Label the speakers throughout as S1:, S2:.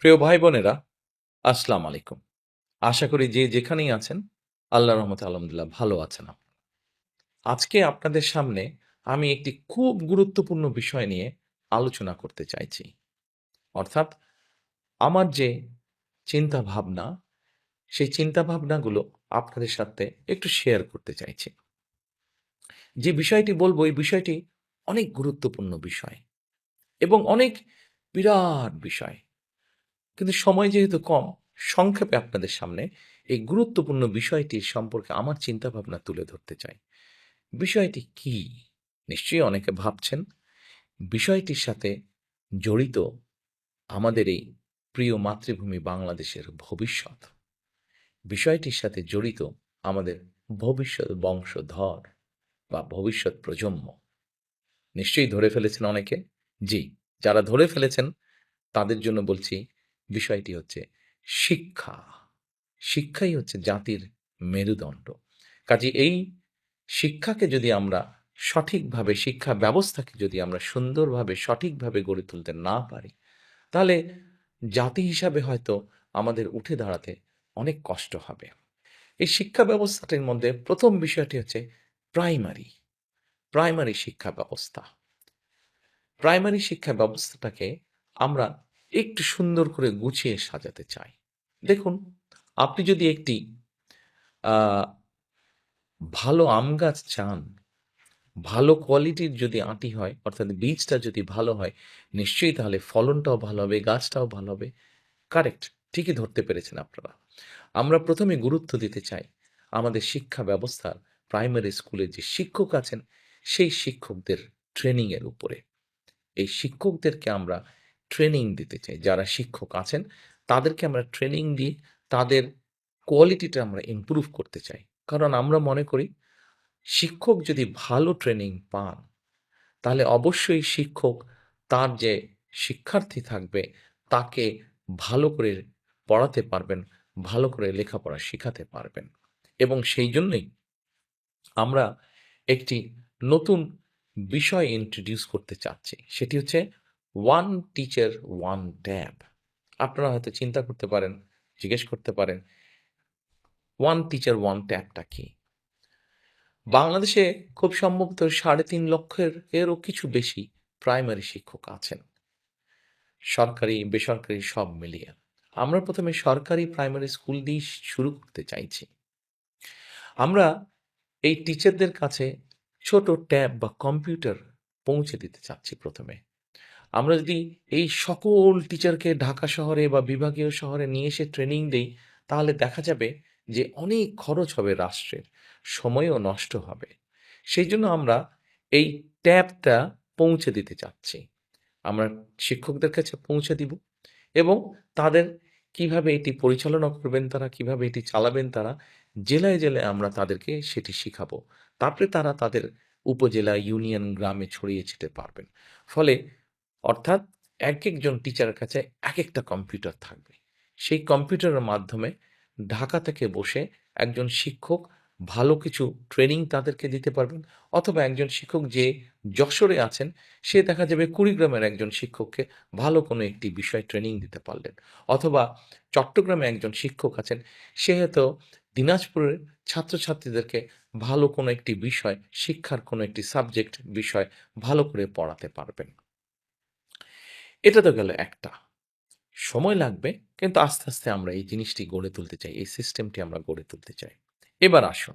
S1: প্রিয় ভাই বোনেরা, আসসালামু আলাইকুম। আশা করি যে যেখানেই আছেন, আল্লাহর রহমতে আলহামদুলিল্লাহ ভালো আছেন আজকে আপনাদের সামনে আমি একটি খুব গুরুত্বপূর্ণ বিষয় নিয়ে আলোচনা করতে চাইছি। অর্থাৎ আমার যে চিন্তাভাবনা, সেই চিন্তাভাবনাগুলো আপনাদের সাথে একটু শেয়ার করতে চাইছি। যে বিষয়টি বলব, এই বিষয়টি অনেক গুরুত্বপূর্ণ বিষয় এবং অনেক বিরাট বিষয়। কিন্তু সময় যেহেতু কম, সংক্ষেপে আপনাদের সামনে এই গুরুত্বপূর্ণ বিষয়টির সম্পর্কে আমার চিন্তাভাবনা তুলে ধরতে চাই। বিষয়টি কী? নিশ্চয়ই অনেকে ভাবছেন, বিষয়টির সাথে জড়িত আমাদের এই প্রিয় মাতৃভূমি বাংলাদেশের ভবিষ্যৎ। বিষয়টির সাথে জড়িত আমাদের ভবিষ্যৎ বংশধর বা ভবিষ্যৎ প্রজন্ম। নিশ্চয়ই ধরে ফেলেছেন অনেকে? জি, যারা ধরে ফেলেছেন তাদের জন্য বলছি, বিষয়টি হচ্ছে শিক্ষা। শিক্ষাই হচ্ছে জাতির মেরুদণ্ড। কাজেই এই শিক্ষাকে যদি আমরা সঠিকভাবে, শিক্ষা ব্যবস্থাকে যদি আমরা সুন্দরভাবে সঠিকভাবে গড়ে তুলতে না পারি, তাহলে জাতি হিসাবে হয়তো আমাদের উঠে দাঁড়াতে অনেক কষ্ট হবে। এই শিক্ষা ব্যবস্থাটির মধ্যে ১ম বিষয়টি হচ্ছে প্রাইমারি, প্রাইমারি শিক্ষা ব্যবস্থা। প্রাইমারি শিক্ষা ব্যবস্থাটাকে আমরা একটু সুন্দর করে গুছিয়ে সাজাতে চাই। দেখুন, আপনি যদি একটি আ ভালো আম গাছ চান, ভালো কোয়ালিটির যদি আঁটি হয়, অর্থাৎ বীজটা যদি ভালো হয়, নিশ্চয়ই তাহলে ফলনটাও ভালো হবে, গাছটাও ভালো হবে। কারেক্ট, ঠিকই ধরতে পেরেছেন আপনারা। আমরা ১ম এ গুরুত্ব দিতে চাই আমাদের শিক্ষা ব্যবস্থার প্রাইমারি স্কুলে যে শিক্ষক আছেন, সেই শিক্ষকদের ট্রেনিং এর উপরে। এই শিক্ষকদেরকে আমরা ট্রেনিং দিতে চাই। যারা শিক্ষক আছেন তাদেরকে আমরা ট্রেনিং দিয়ে তাদের কোয়ালিটিটা আমরা ইমপ্রুভ করতে চাই। কারণ আমরা মনে করি শিক্ষক যদি ভালো ট্রেনিং পান, তাহলে অবশ্যই শিক্ষক তার যে শিক্ষার্থী থাকবে তাকে ভালো করে পড়াতে পারবেন, ভালো করে লেখাপড়া শিখাতে পারবেন। এবং সেই জন্যই আমরা একটি নতুন বিষয় ইন্ট্রোডিউস করতে চাচ্ছি। সেটি হচ্ছে ওয়ান টিচার ওয়ান ট্যাব। আপনারা হয়তো চিন্তা করতে পারেন, জিজ্ঞেস করতে পারেন, ওয়ান টিচার ওয়ান ট্যাবটা কি? বাংলাদেশে খুব সম্ভবত ৩.৫ লক্ষের এরও কিছু বেশি প্রাইমারি শিক্ষক আছেন। সরকারি, বেসরকারি সব মিলিয়ে। আমরা ১ম এ সরকারি প্রাইমারি স্কুল দিয়েই শুরু করতে চাইছি। আমরা এই টিচারদের কাছে ছোট ট্যাব বা কম্পিউটার পৌঁছে দিতে চাচ্ছি ১ম এ। আমরা যদি এই সকল টিচারকে ঢাকা শহরে বা বিভাগীয় শহরে নিয়ে এসে ট্রেনিং দেই, তাহলে দেখা যাবে যে অনেক খরচ হবে রাষ্ট্রের, সময়ও নষ্ট হবে। সেইজন্য আমরা এই ট্যাবটা পৌঁছে দিতে চাচ্ছি। আমরা শিক্ষকদের কাছে পৌঁছে দিব এবং তাদের কিভাবে এটি পরিচালনা করবেন তারা, কিভাবে এটি চালাবেন তারা, জেলায়, জেলায় আমরা তাদেরকে সেটি শিখাবো। তারপরে তারা তাদের উপজেলা, ইউনিয়ন, গ্রামে ছড়িয়ে ছিটে পারবেন। ফলে অর্থাৎ একেকজন টিচারের কাছে একেকটা কম্পিউটার থাকবে। সেই কম্পিউটারের মাধ্যমে ঢাকা থেকে বসে একজন শিক্ষক ভালো কিছু ট্রেনিং তাদেরকে দিতে পারবেন, অথবা একজন শিক্ষক যে যশোরে আছেন, সে দেখা যাবে কুড়িগ্রামের একজন শিক্ষককে ভালো কোনো একটি বিষয় ট্রেনিং দিতে পারলেন। অথবা চট্টগ্রামে একজন শিক্ষক আছেন, সে হয়তো দিনাজপুরের ছাত্রছাত্রীদেরকে ভালো কোনো একটি বিষয়, শিক্ষার কোনো একটি সাবজেক্ট বিষয় ভালো করে পড়াতে পারবেন। এটা তো গেল একটা। সময় লাগবে, কিন্তু আস্তে, আস্তে আমরা এই জিনিসটি গড়ে তুলতে চাই। এই সিস্টেমটি আমরা গড়ে তুলতে চাই। এবার আসুন,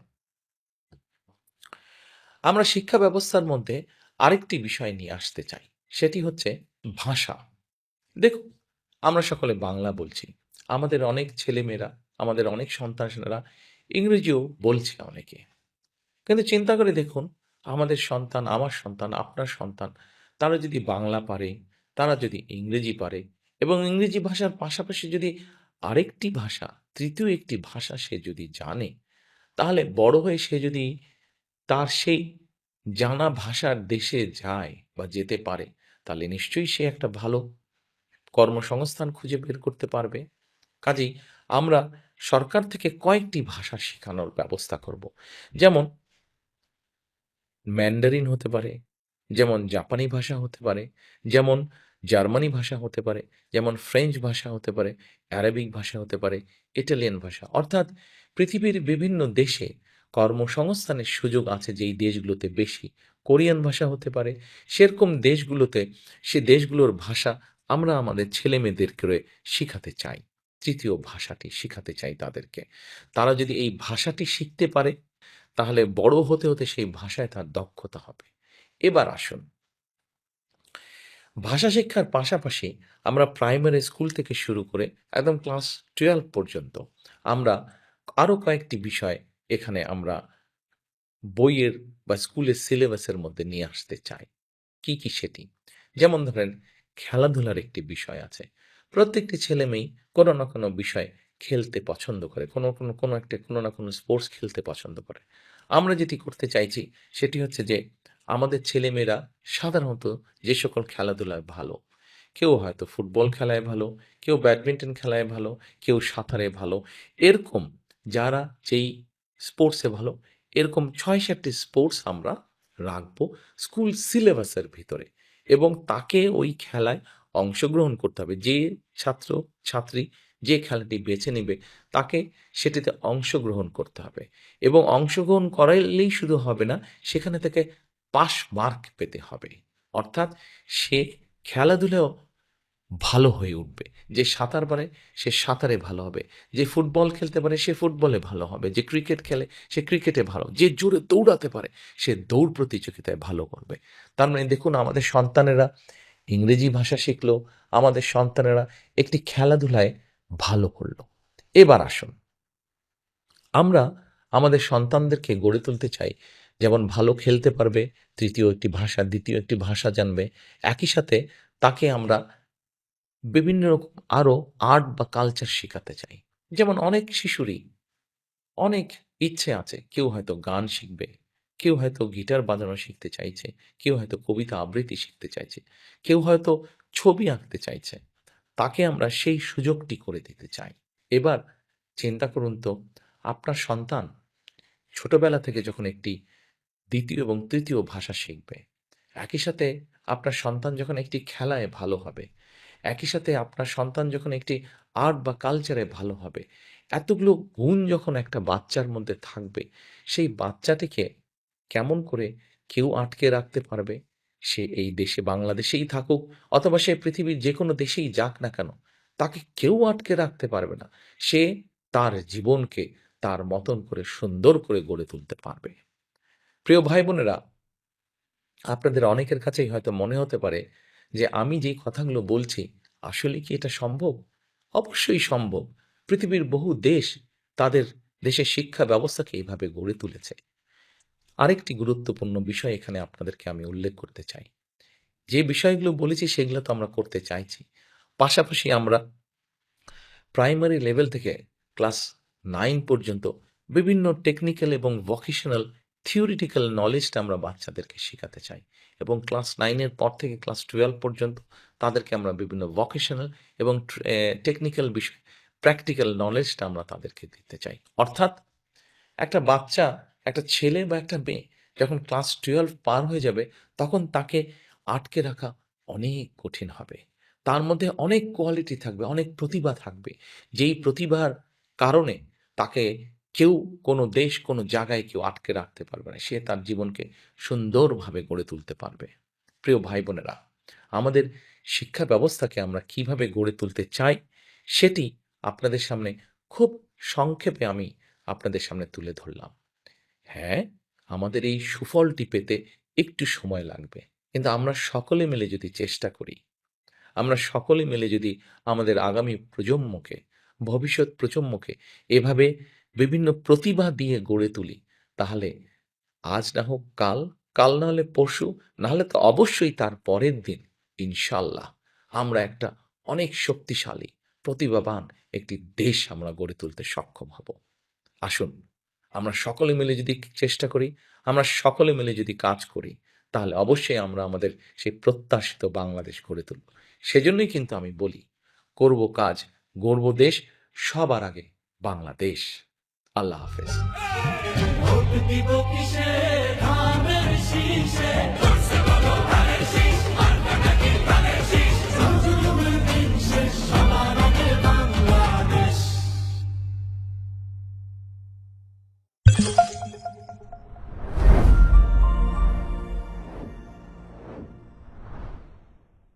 S1: আমরা শিক্ষা ব্যবস্থার মধ্যে আরেকটি বিষয় নিয়ে আসতে চাই। সেটি হচ্ছে ভাষা। দেখুন, আমরা সকলে বাংলা বলছি। আমাদের অনেক ছেলেমেয়েরা, আমাদের অনেক সন্তানেরা ইংরেজিও বলছে অনেকে। কিন্তু চিন্তা করে দেখুন, আমাদের সন্তান, আমার সন্তান, আপনার সন্তান, তারা যদি বাংলা পারে, তারা যদি ইংরেজি পারে এবং ইংরেজি ভাষার পাশাপাশি যদি আরেকটি ভাষা, ৩য় একটি ভাষা সে যদি জানে, তাহলে বড় হয়ে সে যদি তার সেই জানা ভাষার দেশে যায় বা যেতে পারে, তাহলে নিশ্চয়ই সে একটা ভালো কর্মসংস্থান খুঁজে বের করতে পারবে। কাজেই আমরা সরকার থেকে কয়েকটি ভাষা শেখানোর ব্যবস্থা করব। যেমন ম্যান্ডারিন হতে পারে, যেমন জাপানি ভাষা হতে পারে, যেমন জার্মানি ভাষা হতে পারে, যেমন ফ্রেঞ্চ ভাষা হতে পারে, অ্যারাবিক ভাষা হতে পারে, ইটালিয়ান ভাষা। অর্থাৎ পৃথিবীর বিভিন্ন দেশে কর্মসংস্থানের সুযোগ আছে যেই দেশগুলোতে বেশি। কোরিয়ান ভাষা হতে পারে। সেরকম দেশগুলোতে সে দেশগুলোর ভাষা আমরা আমাদের ছেলেমেয়েদেরকে শিখাতে চাই। ৩য় ভাষাটি শিখাতে চাই তাদেরকে। তারা যদি এই ভাষাটি শিখতে পারে, তাহলে বড় হতে, হতে সেই ভাষায় তার দক্ষতা হবে। এবার আসুন, ভাষা শিক্ষার পাশাপাশি আমরা প্রাইমারি স্কুল থেকে শুরু করে একদম ক্লাস 12 পর্যন্ত আমরা আরো কয়েকটি বিষয় এখানে আমরা বইয়ের বা স্কুলের সিলেবাসের মধ্যে নিয়ে আসতে চাই। কি, কি সেটি? যেমন ধরেন, খেলাধুলার একটি বিষয় আছে। প্রত্যেকটি ছেলেমেয়েই কোনো না কোনো বিষয় খেলতে পছন্দ করে। কোনো না কোনো স্পোর্টস খেলতে পছন্দ করে। আমরা যেটি করতে চাইছি সেটি হচ্ছে যে আমাদের ছেলেমেয়েরা সাধারণত যে সকল খেলাধুলায় ভালো, কেউ হয়তো ফুটবল খেলায় ভালো, কেউ ব্যাডমিন্টন খেলায় ভালো, কেউ সাঁতারে ভালো। এরকম যারা যেই স্পোর্টসে ভালো, এরকম ৬-৭ টি স্পোর্টস আমরা রাখবো স্কুল সিলেবাসের ভিতরে, এবং তাকে ওই খেলায় অংশগ্রহণ করতে হবে। যে ছাত্র ছাত্রী যে খেলাটি বেছে নেবে তাকে সেটিতে অংশগ্রহণ করতে হবে, এবং অংশগ্রহণ করাইলেই শুধু হবে না, সেখানে থেকে পাস মার্ক পেতে হবে। অর্থাৎ সে খেলাধুলায়ও ভালো হয়ে উঠবে। যে সাঁতার পারে সে সাঁতারে ভালো হবে, যে ফুটবল খেলতে পারে সে ফুটবলে ভালো হবে, যে ক্রিকেট খেলে সে ক্রিকেটে ভালো, যে জোরে দৌড়াতে পারে সে দৌড় প্রতিযোগিতায় ভালো করবে। তার মানে দেখুন, আমাদের সন্তানেরা ইংরেজি ভাষা শিখলো, আমাদের সন্তানেরা একটি খেলাধুলায় ভালো করলো। এবার আসুন, আমরা আমাদের সন্তানদেরকে গড়ে তুলতে চাই যেমন ভালো খেলতে পারবে, ৩য় একটি ভাষা, ২য় একটি ভাষা জানবে। একই সাথে তাকে আমরা বিভিন্ন রকম আরো আর্ট বা কালচার শেখাতে চাই। যেমন অনেক শিশুরই অনেক ইচ্ছে আছে। কেউ হয়তো গান শিখবে, কেউ হয়তো গিটার বাজানো শিখতে চাইছে, কেউ হয়তো কবিতা আবৃত্তি শিখতে চাইছে, কেউ হয়তো ছবি আঁকতে চাইছে। তাকে আমরা সেই সুযোগটি করে দিতে চাই। এবার চিন্তা করুন তো, আপনার সন্তান ছোটবেলা থেকে যখন একটি ২য় এবং ৩য় ভাষা শিখবে, একই সাথে আপনার সন্তান যখন একটি খেলায় ভালো হবে, একই সাথে আপনার সন্তান যখন একটি আর্ট বা কালচারে ভালো হবে, এতগুলো গুণ যখন একটা বাচ্চার মধ্যে থাকবে, সেই বাচ্চাটিকে কেমন করে কেউ আটকে রাখতে পারবে? সে এই দেশে বাংলাদেশেই থাকুক অথবা সে পৃথিবীর যেকোনো দেশেই যাক না কেন, তাকে কেউ আটকে রাখতে পারবে না। সে তার জীবনকে তার মতন করে সুন্দর করে গড়ে তুলতে পারবে। প্রিয় ভাই-বোনেরা, আপনাদের অনেকের কাছেই হয়তো মনে হতে পারে যে আমি যেই কথাগুলো বলছি আসলে কি এটা সম্ভব? অবশ্যই সম্ভব। পৃথিবীর বহু দেশ তাদের দেশের শিক্ষা ব্যবস্থাকে এভাবে গড়ে তুলেছে। আরেকটি গুরুত্বপূর্ণ বিষয় এখানে আপনাদেরকে আমি উল্লেখ করতে চাই। যে বিষয়গুলো বলেছি সেগুলো তো আমরা করতে চাইছি। পাশাপাশি আমরা প্রাইমারি লেভেল থেকে ক্লাস 9 পর্যন্ত বিভিন্ন টেকনিক্যাল এবং ভোকেশনাল থিওরিটিক্যাল নলেজটা আমরা বাচ্চাদেরকে শেখাতে চাই, এবং ক্লাস 9 এর পর থেকে ক্লাস 12 পর্যন্ত তাদেরকে আমরা বিভিন্ন ভোকেশনাল এবং টেকনিক্যাল বিষয় প্র্যাকটিক্যাল নলেজটা আমরা তাদেরকে দিতে চাই। অর্থাৎ একটা বাচ্চা, একটা ছেলে বা একটা মেয়ে যখন ক্লাস 12 পার হয়ে যাবে, তখন তাকে আটকে রাখা অনেক কঠিন হবে। তার মধ্যে অনেক কোয়ালিটি থাকবে, অনেক প্রতিভা থাকবে। যেই প্রতিভার কারণে তাকে কেউ, কোনো দেশ, কোনো জায়গায় কেউ আটকে রাখতে পারবে না। সে তার জীবনকে সুন্দরভাবে গড়ে তুলতে পারবে। প্রিয় ভাই-বোনেরা, আমাদের শিক্ষা ব্যবস্থাকে আমরা কিভাবে গড়ে তুলতে চাই, সেটি আপনাদের সামনে খুব সংক্ষেপে আমি আপনাদের সামনে তুলে ধরলাম। হ্যাঁ, আমাদের এই সুফলটি পেতে একটু সময় লাগবে। কিন্তু আমরা সকলে মিলে যদি চেষ্টা করি, আমরা সকলে মিলে যদি আমাদের আগামী প্রজন্মকে, ভবিষ্যৎ প্রজন্মকে এভাবে বিভিন্ন প্রতিভা দিয়ে গড়ে তুলি, তাহলে আজ না হোক কাল, কাল না হলে পরশু, না হলে তো অবশ্যই তার পরের দিন ইনশাআল্লাহ আমরা একটা অনেক শক্তিশালী, প্রতিভাবান একটি দেশ আমরা গড়ে তুলতে সক্ষম হব। আসুন, আমরা সকলে মিলে যদি চেষ্টা করি, আমরা সকলে মিলে যদি কাজ করি, তাহলে অবশ্যই আমরা আমাদের সেই প্রত্যাশিত বাংলাদেশ গড়ে তুলব। সেজন্যই কিন্তু আমি বলি, করব কাজ, গড়ব দেশ, সবার আগে বাংলাদেশ। আল্লাহ হাফেজ।
S2: ভোট দিব কিসে ধানের শীষ